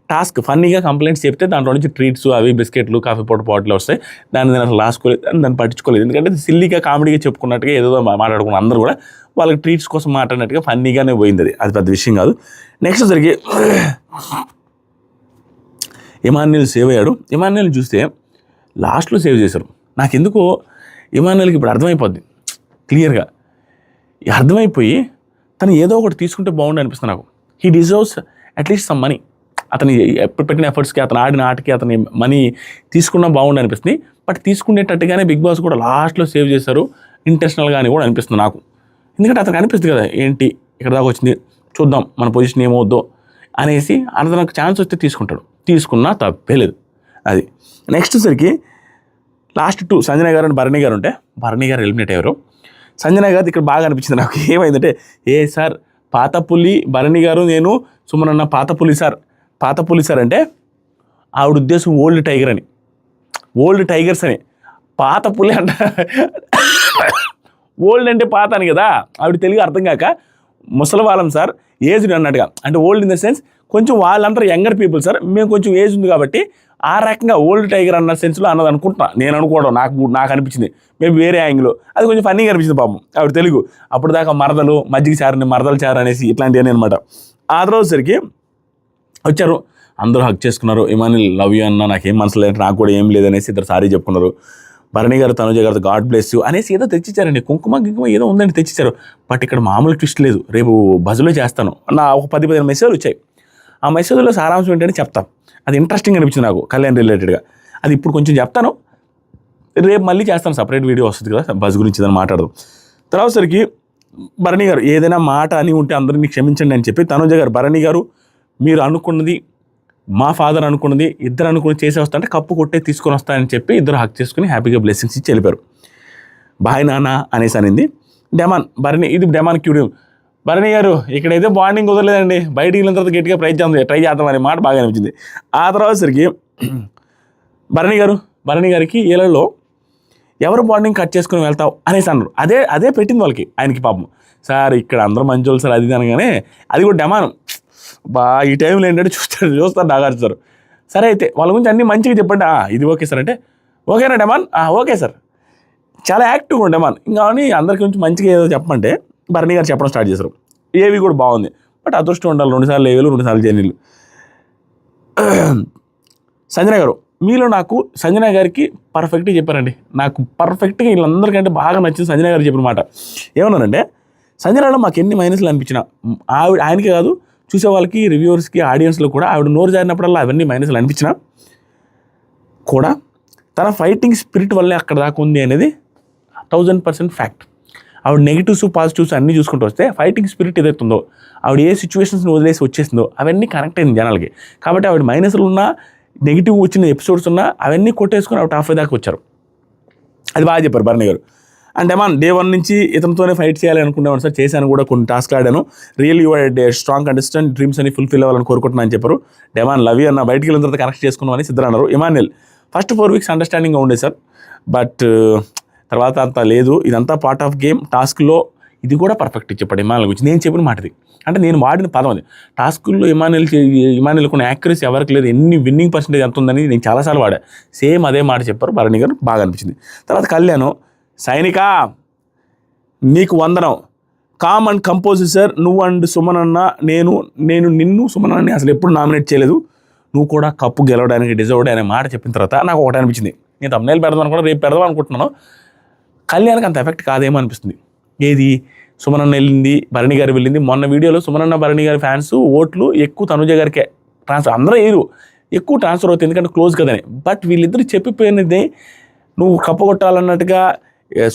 [SPEAKER 1] టాస్క్ ఫన్నీగా కంప్లైంట్స్ చెప్తే దాంట్లో నుంచి ట్రీట్స్ అవి బిస్కెట్లు కాఫీ పౌడర్ బాటిల్ వస్తాయి. దాన్ని నేను అసలు రాసుకోలేదు, దాన్ని పట్టించుకోలేదు. ఎందుకంటే సిల్లీగా కామెడీగా చెప్పుకున్నట్టుగా ఏదో మాట్లాడుకున్న అందరూ కూడా వాళ్ళకి ట్రీట్స్ కోసం మాట్లాడినట్టుగా ఫన్నీగానే పోయింది. అది పెద్ద విషయం కాదు. నెక్స్ట్ వచ్చరికి ఇమాన్యుయల్ సేవ్ అయ్యాడు. ఇమాన్యుయల్ చూస్తే లాస్ట్లో సేవ్ చేశారు. నాకెందుకో ఇమాన్యుయల్కి ఇప్పుడు అర్థమైపోద్ది క్లియర్గా, అర్థమైపోయి తను ఏదో ఒకటి తీసుకుంటే బాగుండు అనిపిస్తుంది నాకు. He deserves at least some money. అతని పెట్టిన ఎఫర్ట్స్కి, అతను ఆడిన ఆటకి అతని మనీ తీసుకున్నా బాగుండు అనిపిస్తుంది. బట్ తీసుకునేటట్టుగానే బిగ్ బాస్ కూడా లాస్ట్లో సేవ్ చేశారు, ఇంటెన్షనల్గానే కూడా అనిపిస్తుంది నాకు. ఎందుకంటే అతనికి అనిపిస్తుంది కదా, ఏంటి ఇక్కడ దాకా వచ్చింది, చూద్దాం మన పొజిషన్ ఏమవుద్దో అనేసి అతనికి ఛాన్స్ వస్తే తీసుకుంటాడు. తీసుకున్నా తప్పే లేదు అది. నెక్స్ట్ సరికి లాస్ట్ 2 సంజన గారు అండ్ భరణి గారు ఉంటే భరణి గారు ఎలిమినేట్ అయ్యారు. సంజన గారు ఇక్కడ బాగా అనిపించింది నాకు. ఏమైందంటే, సార్ పాత పులి భరణి గారు, నేను సుమనన్న పాత పులి సార్ అంటే ఆవిడ ఉద్దేశం ఓల్డ్ టైగర్ అని, ఓల్డ్ టైగర్స్ అని. పాత పులి అంట, ఓల్డ్ అంటే పాత అని కదా, ఆవిడ తెలుగు అర్థం కాక ముసలి వాళ్ళం సార్, ఏజ్డ్ అన్నట్టుగా. అంటే ఓల్డ్ ఇన్ ద సెన్స్ కొంచెం వాళ్ళందరూ యంగర్ పీపుల్ సార్, మేము కొంచెం ఏజ్ ఉంది కాబట్టి ఆ రకంగా ఓల్డ్ టైగర్ అన్న సెన్స్లో అన్నది అనుకుంటున్నా, నేను అనుకోవడం, నాకు అనిపించింది. మేము వేరే యాంగిల్లో అది కొంచెం ఫన్నీగా అనిపించింది పాపం ఆవిడ తెలుగు. అప్పుడు దాకా మరదలు మజ్జిగ చారుని మరదలు చారు అనేసి ఇట్లాంటివన్నీ అనమాట. ఆ రోజుసరికి వచ్చారు, అందరూ హక్ చేసుకున్నారు. ఇమాన్యుయల్ లవ్ యూ అన్న, నాకేం మనసు లేదు, నాకు కూడా ఏం లేదనేసి ఇద్దరు సారీ చెప్పుకున్నారు. భరణి గారు తనుజ గారు గాడ్ బ్లెస్ యూ అనేసి ఏదో తెచ్చిచ్చారండి, కుంకుమ ఏదో ఉందండి తెచ్చిచ్చారు. బట్ ఇక్కడ మామూలు ట్విస్ట్ లేదు. రేపు బజ్లో చేస్తాను, నా ఒక 10-15 మెసేజ్లు వచ్చాయి. ఆ మెసేజ్లో సారాంశం ఏంటని చెప్తాను. అది ఇంట్రెస్టింగ్ అనిపించింది నాకు కళ్యాణ్ రిలేటెడ్గా. అది ఇప్పుడు కొంచెం చెప్తాను, రేపు మళ్ళీ చేస్తాను, సపరేట్ వీడియో వస్తుంది కదా బజ్ గురించి ఏదైనా మాట్లాడదాం. తర్వాత సరికి భరణి గారు ఏదైనా మాట అని ఉంటే అందరినీ క్షమించండి అని చెప్పి తనుజ గారు, భరణి గారు మీరు అనుకున్నది, మా ఫాదర్ అనుకున్నది, ఇద్దరు అనుకుని చేసి వస్తా అంటే కప్పు కొట్టే తీసుకొని వస్తానని చెప్పి ఇద్దరు హక్ చేసుకుని హ్యాపీగా బ్లెస్సింగ్స్ ఇచ్చి వెళ్ళిపోయారు. బాయ్ నాన్న అనేసి అనింది డెమాన్. భరణి ఇది డెమాన్ క్యూడియం. భరణి గారు ఇక్కడైతే బాండింగ్ కుదరలేదండి, బయటికి వెళ్ళిన తర్వాత గట్టిగా ట్రై చేద్దాం అనే మాట బాగా అనిపించింది. ఆ తర్వాత సరికి భరణి గారికి ఏళ్ళలో ఎవరు బాండింగ్ కట్ చేసుకుని వెళ్తావు అనేసి అన్నారు. అదే పెట్టింది వాళ్ళకి, ఆయనకి పాపం. సార్ ఇక్కడ అందరూ మంచోళ్ళు సార్ అది అనగానే అది కూడా డెమాన్ ఈ టైంలో ఏంటంటే చూస్తారు నాగార్జున సార్. సరే అయితే వాళ్ళ గురించి అన్నీ మంచిగా చెప్పండి. ఇది ఓకే సార్ అంటే ఓకేనా డెమాన్, ఓకే సార్, చాలా యాక్టివ్గా ఉండే డెమాన్ ఇంకా అని అందరి గురించి మంచిగా ఏదో చెప్పమంటే భరణి గారు చెప్పడం స్టార్ట్ చేశారు. ఏవి కూడా బాగుంది, బట్ అదృష్టం ఉండాలి, 2 సార్లు ఏవిలు 2 సార్లు జర్నీలు. సంజన గారు మీలో నాకు సంజన గారికి పర్ఫెక్ట్గా చెప్పారండి. నాకు పర్ఫెక్ట్గా వీళ్ళందరికంటే బాగా నచ్చింది సంజన గారు చెప్పిన మాట. ఏమన్నానంటే సంజనలో మాకు ఎన్ని మైనస్లు అనిపించినా ఆయనకే కాదు చూసే వాళ్ళకి, రివ్యూవర్స్కి, ఆడియన్స్లో కూడా ఆవిడ నోరు జారినప్పుడల్లా అవన్నీ మైనస్లు అనిపించినా కూడా తన ఫైటింగ్ స్పిరిట్ వల్లే అక్కడ దాకా ఉంది అనేది 1000% ఫ్యాక్ట్. ఆవిడ నెగిటివ్స్ పాజిటివ్స్ అన్నీ చూసుకుంటూ వస్తే ఫైటింగ్ స్పిరిట్ ఏదైతుందో, ఆవిడ ఏ సిచ్యువేషన్స్ని వదిలేసి వచ్చేసిందో అవన్నీ కనెక్ట్ అయింది జనాలకి. కాబట్టి ఆవిడ మైనస్లు ఉన్నా, నెగిటివ్ వచ్చిన ఎపిసోడ్స్ ఉన్నా అవన్నీ కొట్టేసుకుని ఆవిడ టాప్ దాకా వచ్చారు. అది బాగా చెప్పారు Bharani garu. And demon day 1 నుంచి ఇతనితోనే ఫైట్ చేయాలి అనుకునేవాడు సార్, చేశాను కూడా, కొన్ని టాస్క్లు ఆడాను. Real your strong contestant, dreams అని ఫుల్ఫిల్ అవ్వాలని కోరుకుంటున్నాను అని చెప్పారు. డెమాన్ లవ్ యూ అన్న, బయటికి వెళ్ళిన తర్వాత కనెక్ట్ చేసుకున్నామని సిద్ధ అన్నారు. ఇమాన్యుల్ ఫస్ట్ 4 వీక్స్ అండర్స్టాండింగ్గా ఉండే సార్, బట్ తర్వాత అంతా లేదు, ఇదంతా పార్ట్ ఆఫ్ గేమ్. టాస్క్లో ఇది కూడా పర్ఫెక్ట్ చెప్పాడు ఇమాన్యుల్ గురించి. నేను చెప్పిన మాటది అంటే నేను వాడిన పదం అది. టాస్కుల్లో ఇమాన్యుల్ కొన్ని యాక్యురసీ ఎవరికి లేదు, ఎన్ని విన్నింగ్ పర్సెంటేజ్ ఎంత ఉందని నేను చాలాసార్లు వాడా. సేమ్ అదే మాట చెప్పారు భరణి గారు, బాగా అనిపించింది. తర్వాత కళ్యాణ్ సైనిక నీకు వందనం, కామ్ అండ్ కంపోజ్ సార్, నువ్వు అండ్ సుమన్ అన్న, నేను నిన్ను సుమన్ అన్నని అసలు ఎప్పుడు నామినేట్ చేయలేదు, నువ్వు కూడా కప్పు గెలవడానికి డిజర్వ్డ్ అనే మాట చెప్పిన తర్వాత నాకు ఒకటి అనిపించింది. నేను తమ్ముళ్ళు పెడదాం కూడా రేపు పెడదాం అనుకుంటున్నాను, కళ్యాణ్కి అంత ఎఫెక్ట్ కాదేమో అనిపిస్తుంది. ఏది సుమన్ అన్న వెళ్ళింది, భరణి గారు వెళ్ళింది. మొన్న వీడియోలో సుమన్ అన్న భరణి గారి ఫ్యాన్స్ ఓట్లు ఎక్కువ తనుజ గారికే ట్రాన్స్ఫర్, అందరూ ఎక్కువ ట్రాన్స్ఫర్ అవుతుంది ఎందుకంటే క్లోజ్ కదని. బట్ వీళ్ళిద్దరు చెప్పిపోయినది నువ్వు కప్పు కొట్టాలన్నట్టుగా.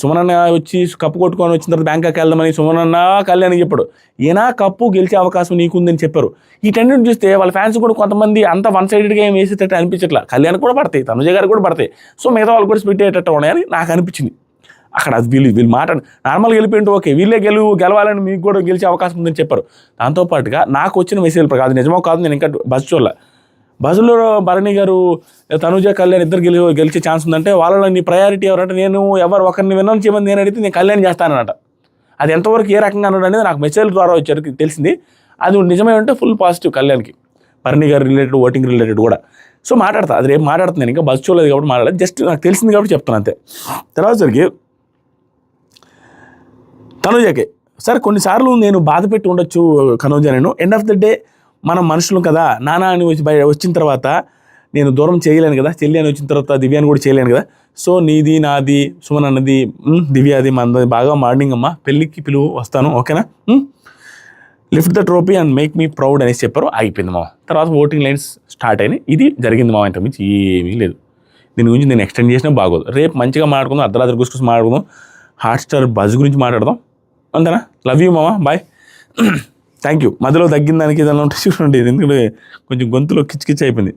[SPEAKER 1] సుమనన్న వచ్చి కప్పు కొట్టుకొని వచ్చిన తర్వాత బ్యాంకాక్ వెళ్దామని సుమనన్న కళ్యాణ్ చెప్పాడు. ఈయన కప్పు గెలిచే అవకాశం నీకుందని చెప్పారు. ఈ టెండెంట్ చూస్తే వాళ్ళ ఫ్యాన్స్ కూడా కొంతమంది అంత 1 సైడెడ్గా ఏం వేసేటట్టు అనిపించట్లా. కళ్యాణ్ కూడా పడతాయి, తనుజ గారు కూడా పడతాయి, సో మిగతా వాళ్ళు కూడా స్ప్లిట్ అయ్యేటట్టు ఉన్నాయని నాకు అనిపించింది. అక్కడ అది వీళ్ళు మాట్లాడు నార్మల్గా వెళ్ళిపోయింటే ఓకే, వీళ్ళే గెలవాలని మీకు కూడా గెలిచే అవకాశం ఉందని చెప్పారు. దాంతోపాటుగా నాకు వచ్చిన మెసేజ్ ప్రకారం అది నిజమో కాదు, నేను ఇంకా బస్సులో భరణి గారు తనుజ కళ్యాణ్ ఇద్దరు గెలిచే ఛాన్స్ ఉందంటే వాళ్ళలో నీ ప్రయారిటీ ఎవరంటే నేను ఒకరిని విన్నాను చేయమని నేను అడిగితే నేను కళ్యాణ్ చేస్తానన్నట. అది ఎంతవరకు ఏ రకంగా అన్నాడు అనేది నాకు మెసేజ్ ద్వారా వచ్చేసరికి తెలిసింది. అది నిజమే ఉంటే ఫుల్ పాజిటివ్ కళ్యాణ్కి, Bharani garu related, voting related కూడా. సో మాట్లాడతా, అది రేపు మాట్లాడుతున్నాను, నేను ఇంకా బస్సు చూడలేదు కాబట్టి మాట్లాడలేదు, జస్ట్ నాకు తెలిసింది కాబట్టి చెప్తాను అంతే. తర్వాత సరికి తనుజకి సార్ కొన్నిసార్లు నేను బాధ పెట్టి ఉండొచ్చు కనోజ, నేను ఎండ్ ఆఫ్ ద డే మనం మనుషులు కదా, నానా అని వచ్చిన తర్వాత నేను దూరం చేయలేను కదా, చెల్లి అని వచ్చిన తర్వాత దివ్యాని కూడా చేయలేను కదా. సో నీది నాది సుమన్ అన్నది దివ్యాది మనది బాగా మార్నింగ్ అమ్మా, పెళ్ళికి పిలువు వస్తాను ఓకేనా, lift the trophy and make me proud అనేసి చెప్పారు. అయిపోయింది మా. తర్వాత ఓటింగ్ లైన్స్ స్టార్ట్ అయినాయి. ఇది జరిగింది మా, ఇంత మించి ఏమీ లేదు. దీని గురించి నేను ఎక్స్టెండ్ చేసినా బాగోదు. రేపు మంచిగా మాట్లాడుకుందాం, అర్ధరాత్రి గురించి మాట్లాడుకుందాం, హాట్స్టార్ బజ్ గురించి మాట్లాడదాం. అంతేనా? లవ్ యూ మామ, బాయ్, థ్యాంక్ యూ. మధ్యలో తగ్గిన దానికి ఏదైనా ఉంటే చూడండి, ఎందుకంటే కొంచెం గొంతులో కిచ్ అయిపోయింది.